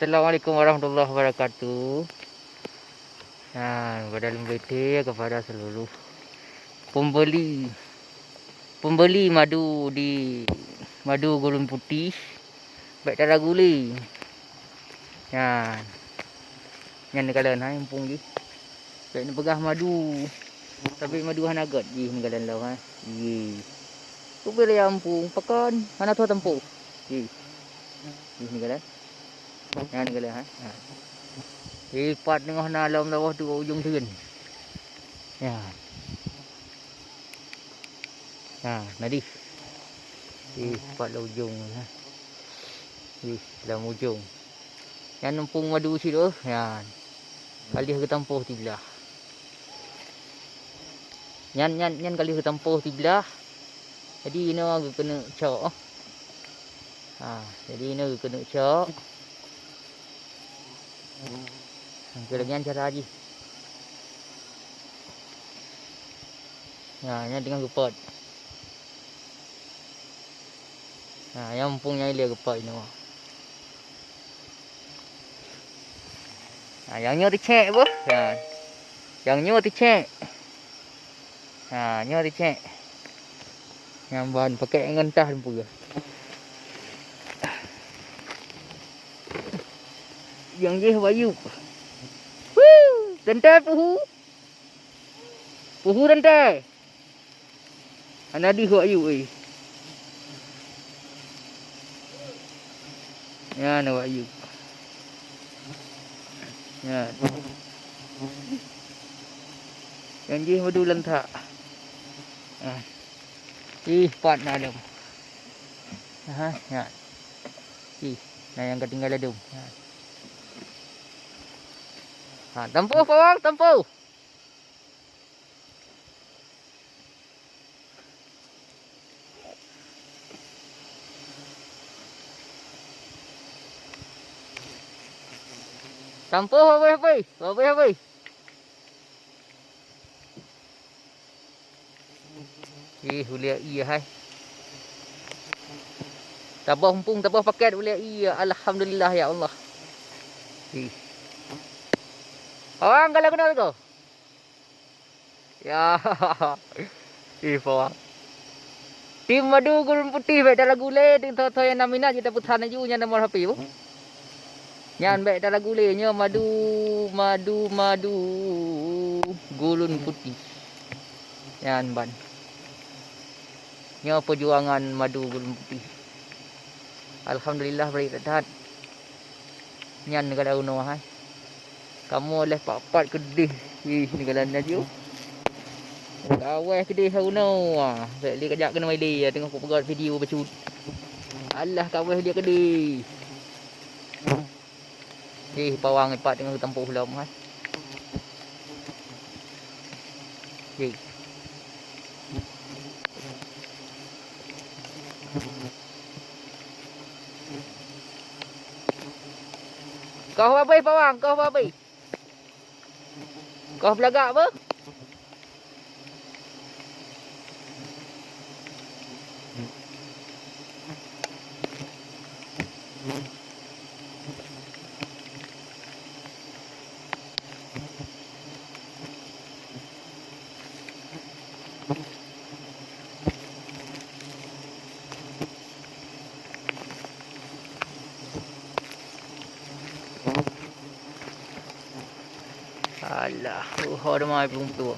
Assalamualaikum warahmatullahi wabarakatuh. Pada lembete kepada seluruh pembeli madu di madu gulun putih baik tara guli. Nyan kalian impung gi. Baik ni pegah madu. Tapi madu han agat gi ni kalian lau Ye. Tu boleh ampung pekan mana tu tempuh. Ye. Ni kalian. Yang ni kalian Lipat tengah nalam bawah tu ujung turun. Nadi. Lipat lah ujung. Dalam ujung. Yang numpung madu situ. Kali ke tempuh tibelah. Nyan kali ke tempuh tibelah. Jadi ini agak kena cak. Jadi ini agak kena cak. Kelebihan cara lagi. Yang dengan gepot. Yang mumpungnya dia gepot ini. Yang nyo dicek apa? Yang nyo dicek. Nyo dicek. Yang bahan pakai ngentah pun. Yang je bayu. Tentai puhu. Puhu tentai. Anadi ho ayu Ya na ayu. Yang je madu lentak. Pat na dum. Nah yang ketinggalan dum. Tempuh pawang, tempuh. Tempuh apa? Boleh iya hai. Tabah mumpung tabah paket boleh iya. Alhamdulillah ya Allah. Pawang kalau kenal kau? Pawang. Tim madu gulun putih baik dalam gulai dengan tho yang namina kita putan aju nya nomor HP bu. Nyan baik dalam gulai nya madu gulun putih. Nyan ban. Nya perjuangan madu gulun putih. Alhamdulillah baik tat. Nyan kalau uno hai. Kamu oleh papat kedih. Ni kalian aja. Awal kedih uno. Baik dia kejap kena mai dia tengok aku pegang video bacut. Allah kawah dia kedih. Pawang ipat tengok tempuh lam hai. Kau apa pawang? Kau apa? Kau belagak apa? Alah, ada mai belum tua.